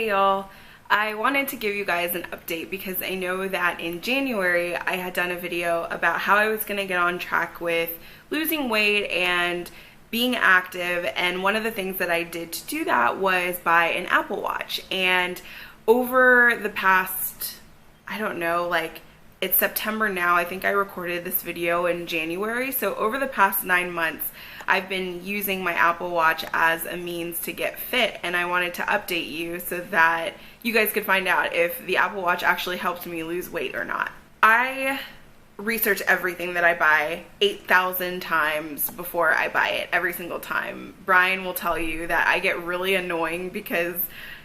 Hey y'all, I wanted to give you guys an update because I know that in January I had done a video about how I was going to get on track with losing weight and being active, and one of the things that I did to do that was buy an Apple Watch. And over the past, I don't know, like it's September now, I think I recorded this video in January, so over the past 9 months I've been using my Apple Watch as a means to get fit, and I wanted to update you so that you guys could find out if the Apple Watch actually helped me lose weight or not. I research everything that I buy 8,000 times before I buy it, every single time. Brian will tell you that I get really annoying because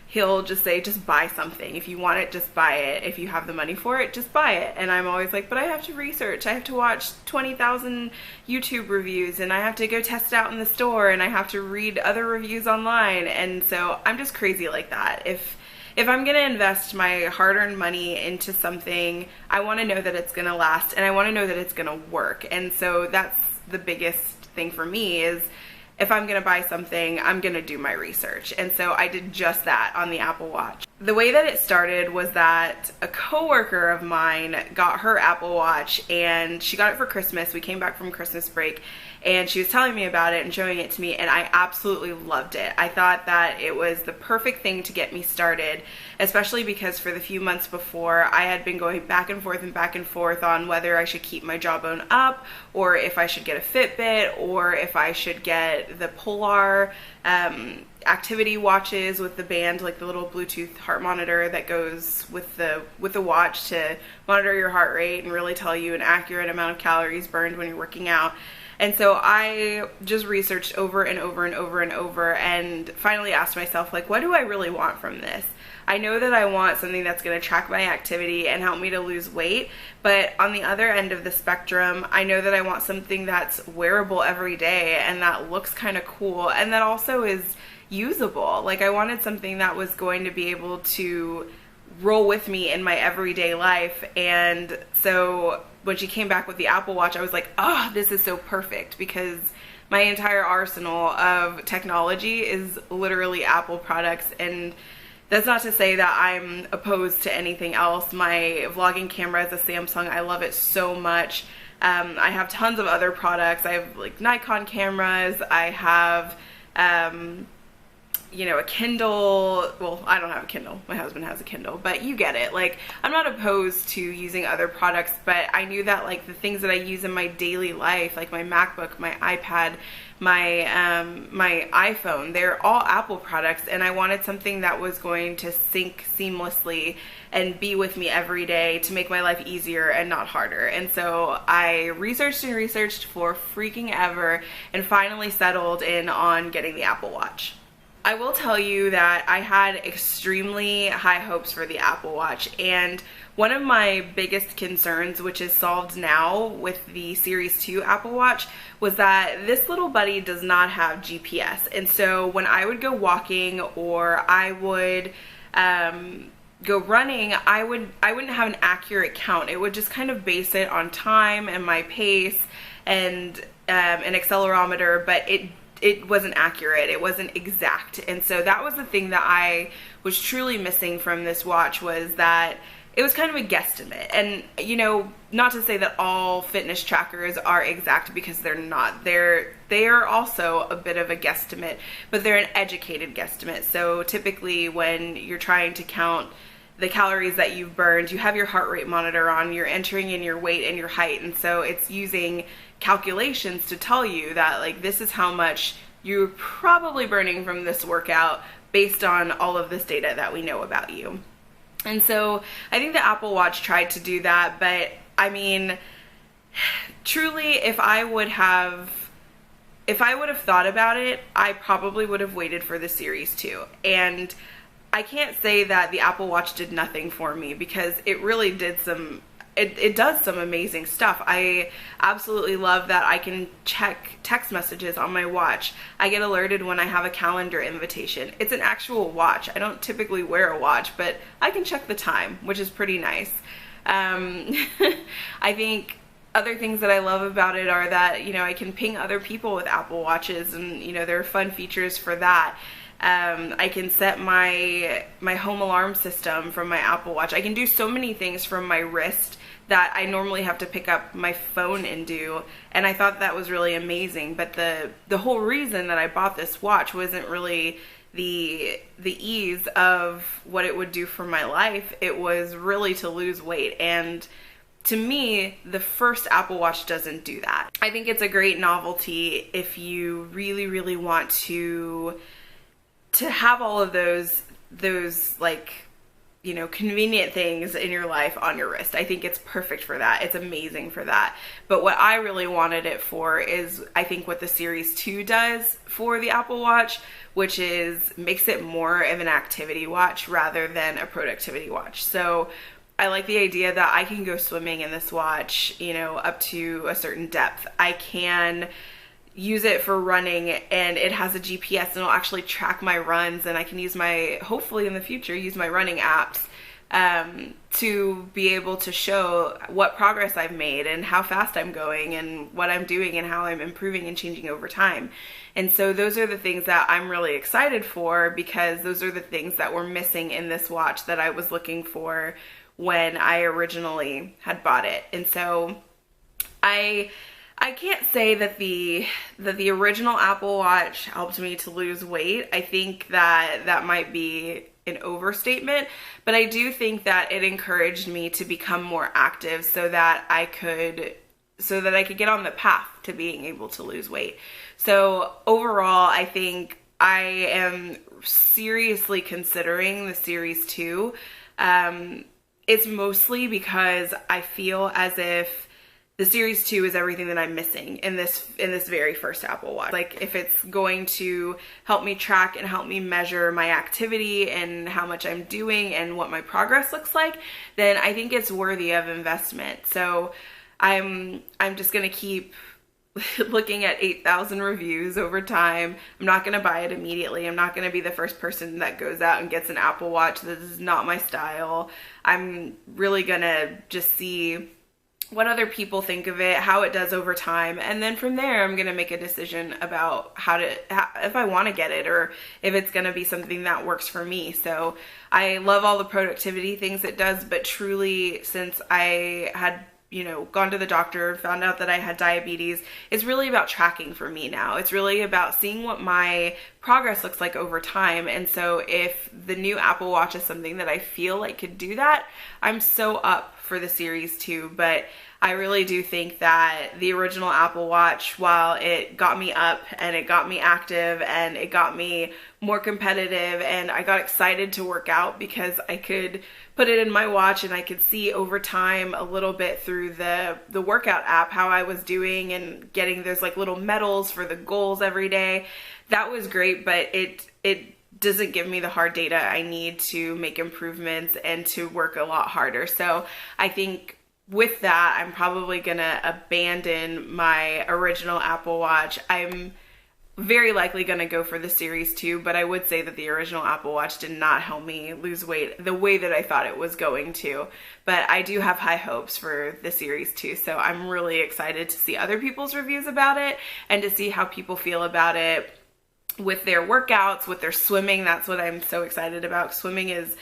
he'll just say, just buy something. If you want it, just buy it. If you have the money for it, just buy it. And I'm always like, but I have to research. I have to watch 20,000 YouTube reviews, and I have to go test it out in the store, and I have to read other reviews online. And so I'm just crazy like that. If I'm gonna invest my hard-earned money into something, I wanna know that it's gonna last, and I wanna know that it's gonna work. And so that's the biggest thing for me is, if I'm gonna buy something, I'm gonna do my research. And so I did just that on the Apple Watch. The way that it started was that a coworker of mine got her Apple Watch, and she got it for Christmas. We came back from Christmas break, and she was telling me about it and showing it to me, and I absolutely loved it. I thought that it was the perfect thing to get me started, especially because for the few months before, I had been going back and forth on whether I should keep my jawbone up, or if I should get a Fitbit, or if I should get the Polar activity watches with the band, like the little Bluetooth heart monitor that goes with the watch to monitor your heart rate and really tell you an accurate amount of calories burned when you're working out. And so I just researched over and over and finally asked myself, like, what do I really want from this? I know that I want something that's going to track my activity and help me to lose weight, but on the other end of the spectrum, I know that I want something that's wearable every day and that looks kind of cool and that also is usable. Like, I wanted something that was going to be able to roll with me in my everyday life. And so when she came back with the Apple Watch, I was like, oh, this is so perfect, because my entire arsenal of technology is literally Apple products. And that's not to say that I'm opposed to anything else. My vlogging camera is a Samsung. I love it so much. I have tons of other products. I have like Nikon cameras. I have you know, a Kindle. Well, I don't have a Kindle. My husband has a Kindle, but you get it. Like, I'm not opposed to using other products, but I knew that like the things that I use in my daily life, like my MacBook, my iPad, my iPhone, they're all Apple products, and I wanted something that was going to sync seamlessly and be with me every day to make my life easier and not harder. And so I researched and researched for freaking ever and finally settled in on getting the Apple Watch. I will tell you that I had extremely high hopes for the Apple Watch, and one of my biggest concerns, which is solved now with the Series 2 Apple Watch, was that this little buddy does not have GPS. And so when I would go walking or I would go running, I wouldn't have an accurate count. It would just kind of base it on time and my pace and an accelerometer, but it wasn't accurate, it wasn't exact. And so that was the thing that I was truly missing from this watch, was that it was kind of a guesstimate. And you know, not to say that all fitness trackers are exact, because they're not. They are also a bit of a guesstimate, but they're an educated guesstimate. So typically when you're trying to count the calories that you've burned, you have your heart rate monitor on, you're entering in your weight and your height, and so it's using calculations to tell you that like this is how much you're probably burning from this workout based on all of this data that we know about you. And so I think the Apple Watch tried to do that, but I mean, truly, if I would have thought about it, I probably would have waited for the Series 2. And I can't say that the Apple Watch did nothing for me, because it really did it does some amazing stuff. I absolutely love that I can check text messages on my watch. I get alerted when I have a calendar invitation. It's an actual watch. I don't typically wear a watch, but I can check the time, which is pretty nice. I think other things that I love about it are that, you know, I can ping other people with Apple Watches, and, you know, there are fun features for that. I can set my home alarm system from my Apple Watch. I can do so many things from my wrist that I normally have to pick up my phone and do, and I thought that was really amazing. But the whole reason that I bought this watch wasn't really the ease of what it would do for my life. It was really to lose weight, and to me, the first Apple Watch doesn't do that. I think it's a great novelty if you really, really want to have all of those like, you know, convenient things in your life on your wrist. I think it's perfect for that. It's amazing for that. But what I really wanted it for is, I think, what the Series 2 does for the Apple Watch, which is makes it more of an activity watch rather than a productivity watch. So I like the idea that I can go swimming in this watch, you know, up to a certain depth. I can use it for running, and it has a GPS, and it'll actually track my runs, and I can use hopefully in the future, use my running apps to be able to show what progress I've made and how fast I'm going and what I'm doing and how I'm improving and changing over time. And so those are the things that I'm really excited for, because those are the things that were missing in this watch that I was looking for when I originally had bought it. And so I can't say that the original Apple Watch helped me to lose weight. I think that might be an overstatement, but I do think that it encouraged me to become more active so that I could get on the path to being able to lose weight. So overall, I think I am seriously considering the Series 2. It's mostly because I feel as if the Series 2 is everything that I'm missing in this very first Apple Watch. Like, if it's going to help me track and help me measure my activity and how much I'm doing and what my progress looks like, then I think it's worthy of investment. So I'm just gonna keep looking at 8,000 reviews over time. I'm not gonna buy it immediately. I'm not gonna be the first person that goes out and gets an Apple Watch. This is not my style. I'm really gonna just see what other people think of it, how it does over time, and then from there I'm gonna make a decision about if I want to get it or if it's gonna be something that works for me. So I love all the productivity things it does, but truly, since I had, you know, gone to the doctor, found out that I had diabetes, it's really about tracking for me now. It's really about seeing what my progress looks like over time. And so if the new Apple Watch is something that I feel like could do that, I'm so up for the Series 2. But I really do think that the original Apple Watch, while it got me up and it got me active and it got me more competitive and I got excited to work out because I could put it in my watch and I could see over time a little bit through the workout app how I was doing and getting those like little medals for the goals every day. That was great, but it doesn't give me the hard data I need to make improvements and to work a lot harder. So I think with that, I'm probably gonna abandon my original Apple Watch. I'm very likely gonna go for the Series 2, but I would say that the original Apple Watch did not help me lose weight the way that I thought it was going to. But I do have high hopes for the Series 2, so I'm really excited to see other people's reviews about it and to see how people feel about it with their workouts, with their swimming. That's what I'm so excited about. Swimming is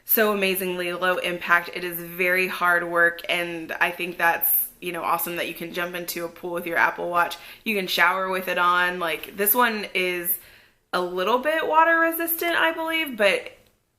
so amazingly low impact. It is very hard work, and I think that's, you know, awesome that you can jump into a pool with your Apple Watch. You can shower with it on. Like, this one is a little bit water resistant, I believe, but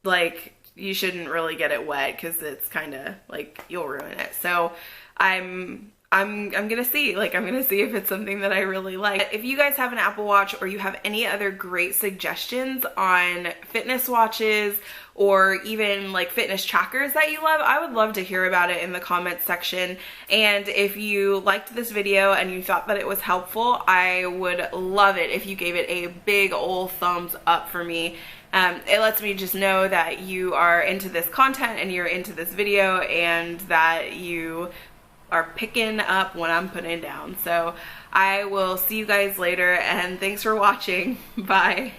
like, you shouldn't really get it wet because it's kind of like you'll ruin it. So I'm gonna see, I'm gonna see if it's something that I really like. If you guys have an Apple Watch or you have any other great suggestions on fitness watches or even like fitness trackers that you love, I would love to hear about it in the comments section. And if you liked this video and you thought that it was helpful, I would love it if you gave it a big old thumbs up for me. It lets me just know that you are into this content and you're into this video and that you are picking up what I'm putting down. So I will see you guys later, and thanks for watching. Bye.